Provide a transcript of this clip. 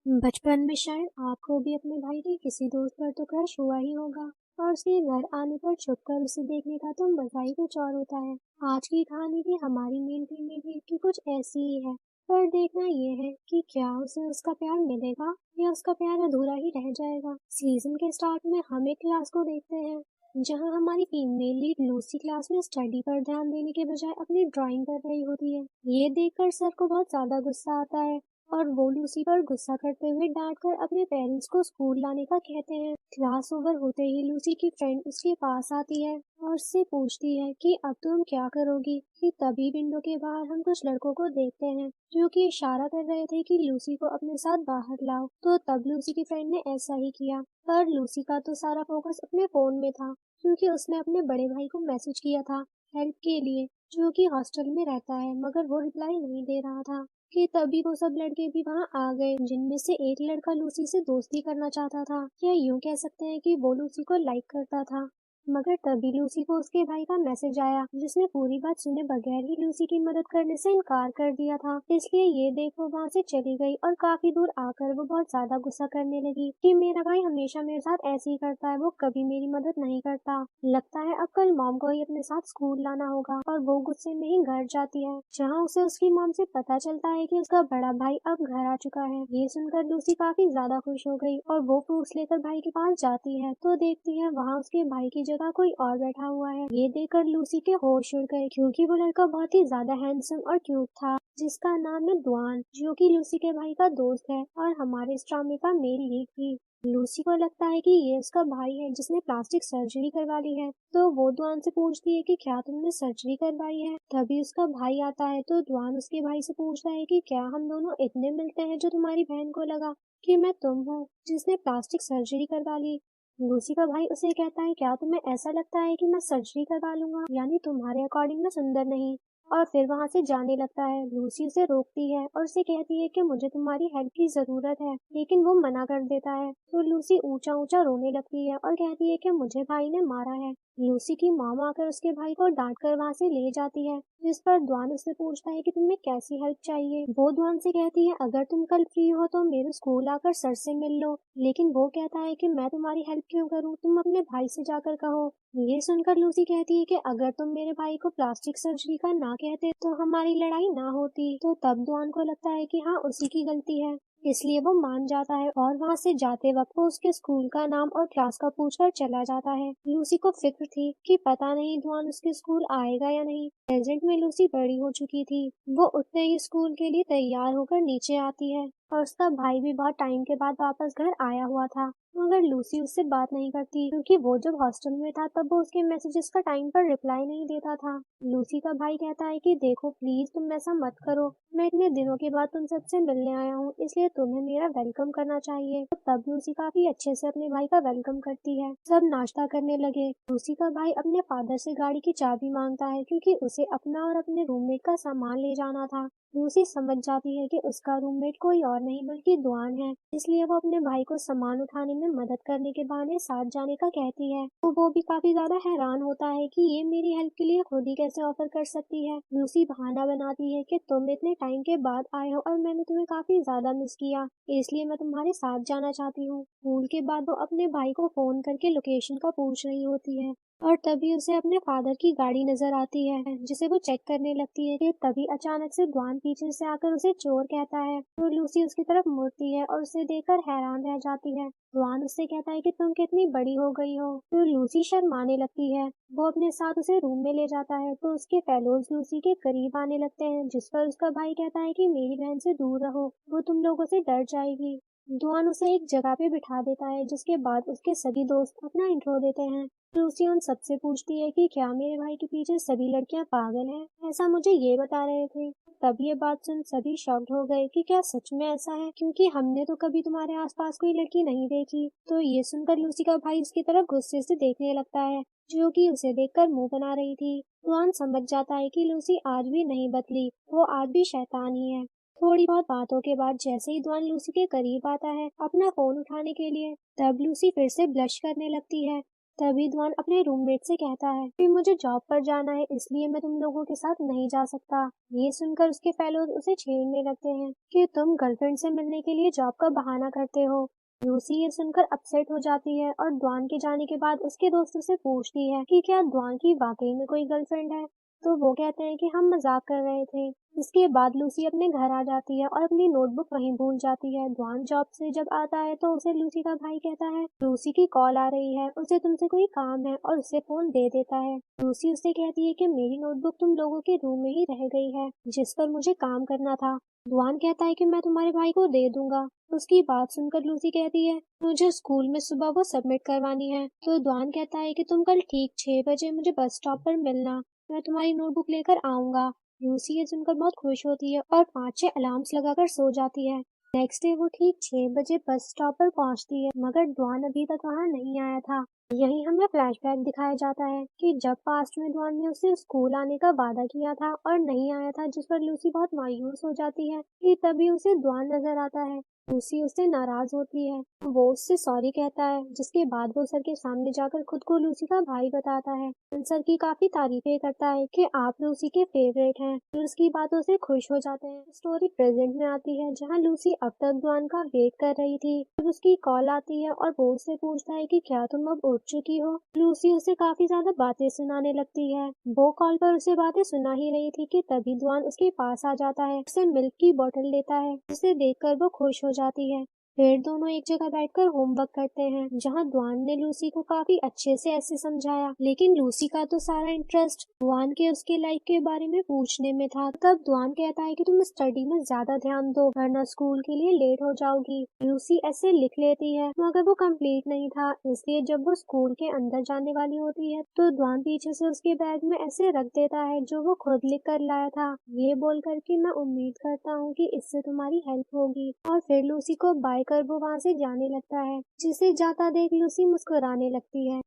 बचपन में शायद आपको भी अपने भाई के किसी दोस्त पर तो क्रश हुआ ही होगा और उसके घर आने पर छुपकर उसे देखने का तो मजा ही कुछ और होता है। आज की कहानी भी हमारी मेन फीमेल की कुछ ऐसी ही है। पर देखना ये है कि क्या उसे उसका प्यार मिलेगा या उसका प्यार अधूरा ही रह जाएगा। सीजन के स्टार्ट में हम एक क्लास को देखते हैं जहां हमारी फीमेल लीड लूसी क्लास में स्टडी पर ध्यान देने के बजाय अपनी ड्राइंग कर रही होती है। ये देखकर सर को बहुत ज्यादा गुस्सा आता है और वो लूसी पर गुस्सा करते हुए डांट कर अपने पेरेंट्स को स्कूल लाने का कहते हैं। क्लास ओवर होते ही लूसी की फ्रेंड उसके पास आती है और उससे पूछती है कि अब तुम क्या करोगी। कि तभी विंडो के बाहर हम कुछ लड़कों को देखते हैं जो कि इशारा कर रहे थे कि लूसी को अपने साथ बाहर लाओ। तो तब लूसी की फ्रेंड ने ऐसा ही किया, पर लूसी का तो सारा फोकस अपने फोन में था क्योंकि उसने अपने बड़े भाई को मैसेज किया था हेल्प के लिए, जो कि हॉस्टल में रहता है मगर वो रिप्लाई नहीं दे रहा था। कि तभी वो सब लड़के भी वहाँ आ गए जिनमें से एक लड़का लूसी से दोस्ती करना चाहता था, या यूं कह सकते हैं कि वो लूसी को लाइक करता था। मगर तभी लूसी को उसके भाई का मैसेज आया जिसने पूरी बात सुने बगैर ही लूसी की मदद करने से इनकार कर दिया था। इसलिए ये देख वो वहाँ से चली गई और काफी दूर आकर वो बहुत ज्यादा गुस्सा करने लगी कि मेरा भाई हमेशा मेरे साथ ऐसे ही करता है, वो कभी मेरी मदद नहीं करता। लगता है अब कल मॉम को ही अपने साथ स्कूल लाना होगा। और वो गुस्से में ही घर जाती है जहाँ उसे उसकी मॉम से पता चलता है कि उसका बड़ा भाई अब घर आ चुका है। ये सुनकर लूसी काफी ज्यादा खुश हो गई और वो फ्रूट्स लेकर भाई के पास जाती है तो देखती है वहाँ उसके भाई की जगह कोई और बैठा हुआ है। ये देखकर लूसी के होश उड़ गए क्योंकि वो लड़का बहुत ही ज्यादा हैंडसम और क्यूट था जिसका नाम है दुआन, जो कि लूसी के भाई का दोस्त है और हमारे इस ड्रामे का मेन लीड भी। लूसी को लगता है कि ये उसका भाई है जिसने प्लास्टिक सर्जरी करवा ली है। तो वो दुआन से पूछती है कि क्या तुमने सर्जरी करवाई है। तभी उसका भाई आता है तो दुआन उसके भाई से पूछता है कि क्या हम दोनों इतने मिलते हैं जो तुम्हारी बहन को लगा कि मैं तुम हूँ जिसने प्लास्टिक सर्जरी करवा ली। लूसी का भाई उसे कहता है क्या तुम्हें ऐसा लगता है कि मैं सर्जरी करवा लूंगा, यानी तुम्हारे अकॉर्डिंग मैं सुंदर नहीं। और फिर वहां से जाने लगता है। लूसी उसे रोकती है और उसे कहती है कि मुझे तुम्हारी हेल्प की जरूरत है, लेकिन वो मना कर देता है। तो लूसी ऊंचा ऊंचा रोने लगती है और कहती है कि मुझे भाई ने मारा है। लूसी की मॉम आकर उसके भाई को डांट कर वहां से ले जाती है, जिस पर द्वान उससे पूछता है कि तुम्हें कैसी हेल्प चाहिए। वो द्वान से कहती है अगर तुम कल फ्री हो तो मेरे स्कूल आकर सर से मिल लो, लेकिन वो कहता है कि मैं तुम्हारी हेल्प क्यों करूं, तुम अपने भाई से जाकर कहो। ये सुनकर लूसी कहती है कि अगर तुम मेरे भाई को प्लास्टिक सर्जरी का ना कहते तो हमारी लड़ाई ना होती। तो तब दुआन को लगता है कि हाँ उसी की गलती है, इसलिए वो मान जाता है और वहां से जाते वक्त वो उसके स्कूल का नाम और क्लास का पूछकर चला जाता है। लूसी को फिक्र थी कि पता नहीं ध्वान उसके स्कूल आएगा या नहीं। प्रेजेंट में लूसी बड़ी हो चुकी थी। वो उठते ही स्कूल के लिए तैयार होकर नीचे आती है और उसका भाई भी बहुत टाइम के बाद वापस घर आया हुआ था, मगर लूसी उससे बात नहीं करती क्योंकि वो जब हॉस्टल में था तब वो उसके मैसेजेस का टाइम पर रिप्लाई नहीं देता था। लूसी का भाई कहता है कि देखो प्लीज तुम ऐसा मत करो, मैं इतने दिनों के बाद तुम सबसे मिलने आया हूँ इसलिए तुम्हें मेरा वेलकम करना चाहिए। तो तब लूसी काफी अच्छे से अपने भाई का वेलकम करती है। सब नाश्ता करने लगे। लूसी का भाई अपने फादर से गाड़ी की चाबी मांगता है क्योंकि उसे अपना और अपने रूममेट का सामान ले जाना था। लूसी समझ जाती है कि उसका रूममेट कोई और नहीं बल्कि दुआन है, इसलिए वो अपने भाई को सामान उठाने में मदद करने के बहाने साथ जाने का कहती है। तो वो भी काफी ज्यादा हैरान होता है कि ये मेरी हेल्प के लिए खुद ही कैसे ऑफर कर सकती है। लूसी बहाना बनाती है कि तुम इतने टाइम के बाद आए हो और मैंने तुम्हें काफी ज्यादा मिस किया, इसलिए मैं तुम्हारे साथ जाना चाहती हूँ। स्कूल के बाद वो अपने भाई को फोन करके लोकेशन का पूछ रही होती है और तभी उसे अपने फादर की गाड़ी नजर आती है जिसे वो चेक करने लगती है कि तभी अचानक से द्वान पीछे से आकर उसे चोर कहता है। तो लूसी उसकी तरफ मुड़ती है और उसे देखकर हैरान रह जाती है। द्वान उससे कहता है कि तुम कितनी बड़ी हो गई हो। तो लूसी शर्माने लगती है। वो अपने साथ उसे रूम में ले जाता है तो उसके फेलोज लूसी के करीब आने लगते हैं, जिस पर उसका भाई कहता है कि मेरी बहन से दूर रहो, वो तुम लोगों से डर जाएगी। दुआन उसे एक जगह पे बिठा देता है जिसके बाद उसके सभी दोस्त अपना इंट्रो देते हैं। लूसी उन सबसे पूछती है कि क्या मेरे भाई के पीछे सभी लड़कियां पागल हैं, ऐसा मुझे ये बता रहे थे। तब ये बात सुन सभी शॉक्ड हो गए कि क्या सच में ऐसा है, क्योंकि हमने तो कभी तुम्हारे आसपास कोई लड़की नहीं देखी। तो ये सुनकर लूसी का भाई उसकी तरफ गुस्से से देखने लगता है, जो कि उसे देखकर मुंह बना रही थी। दुआन समझ जाता है कि लूसी आज भी नहीं बदली, वो आज भी शैतान ही है। थोड़ी बहुत बातों के बाद जैसे ही द्वान लूसी के करीब आता है अपना फोन उठाने के लिए, तब लूसी फिर से ब्लश करने लगती है। तभी द्वान अपने रूममेट से कहता है कि मुझे जॉब पर जाना है, इसलिए मैं तुम लोगों के साथ नहीं जा सकता। ये सुनकर उसके फेलोज उसे छेड़ने लगते हैं कि तुम गर्लफ्रेंड से मिलने के लिए जॉब का बहाना करते हो। लूसी ये सुनकर अपसेट हो जाती है और द्वान के जाने के बाद उसके दोस्तों से पूछती है कि क्या द्वान की वाकई में कोई गर्लफ्रेंड है। तो वो कहते हैं कि हम मजाक कर रहे थे। इसके बाद लूसी अपने घर आ जाती है और अपनी नोटबुक वहीं भूल जाती है। द्वान जॉब से जब आता है तो उसे लूसी का भाई कहता है लूसी की कॉल आ रही है, उसे तुमसे कोई काम है, और उसे फोन दे देता है। लूसी उससे कहती है कि मेरी नोटबुक तुम लोगों के रूम में ही रह गई है जिस पर मुझे काम करना था। द्वान कहता है कि मैं तुम्हारे भाई को दे दूंगा। उसकी बात सुनकर लूसी कहती है मुझे स्कूल में सुबह वो सबमिट करवानी है। तो द्वान कहता है कि तुम कल ठीक 6 बजे मुझे बस स्टॉप पर मिलना, मैं तुम्हारी नोटबुक लेकर आऊंगा। लूसी ये सुनकर बहुत खुश होती है और 5-6 अलार्म्स लगाकर सो जाती है। नेक्स्ट डे वो ठीक 6 बजे बस स्टॉप पर पहुंचती है, मगर द्वान अभी तक वहां नहीं आया था। यहीं हमें फ्लैशबैक दिखाया जाता है कि जब पास्ट में द्वान ने उसे स्कूल आने का वादा किया था और नहीं आया था, जिस पर लूसी बहुत मायूस हो जाती है कि तभी उसे द्वान नजर आता है। लूसी उससे नाराज होती है, वो उससे सॉरी कहता है, जिसके बाद वो सर के सामने जाकर खुद को लूसी का भाई बताता है। सर की काफी तारीफें करता है कि आप लूसी के फेवरेट हैं, फिर उसकी बातों से खुश हो जाते हैं। स्टोरी प्रेजेंट में आती है जहाँ लूसी अब तक द्वान का वेट कर रही थी। फिर उसकी कॉल आती है और वो उससे पूछता है कि क्या तुम अब उठ चुकी हो। लूसी उसे काफी ज्यादा बातें सुनाने लगती है। वो कॉल पर उसे बातें सुना ही रही थी कि तभी द्वान उसके पास आ जाता है, उसे मिल्क की बोतल देता है, जिसे देखकर वो खुश हो जाती है। फिर दोनों एक जगह बैठकर होमवर्क करते हैं, जहां द्वान ने लूसी को काफी अच्छे से ऐसे समझाया, लेकिन लूसी का तो सारा इंटरेस्ट द्वान के उसके लाइफ के बारे में पूछने में था। तब द्वान कहता है कि तुम स्टडी में ज्यादा ध्यान दो, वरना स्कूल के लिए लेट हो जाओगी। लूसी ऐसे लिख लेती है, मगर वो कंप्लीट नहीं था, इसलिए जब वो स्कूल के अंदर जाने वाली होती है तो द्वान पीछे से उसके बैग में ऐसे रख देता है जो वो खुद लिख कर लाया था, ये बोल कर कि मैं उम्मीद करता हूँ कि इससे तुम्हारी हेल्प होगी। और फिर लूसी को बाय कर वो वहाँ से जाने लगता है, जिसे जाता देख लूसी मुस्कुराने लगती है।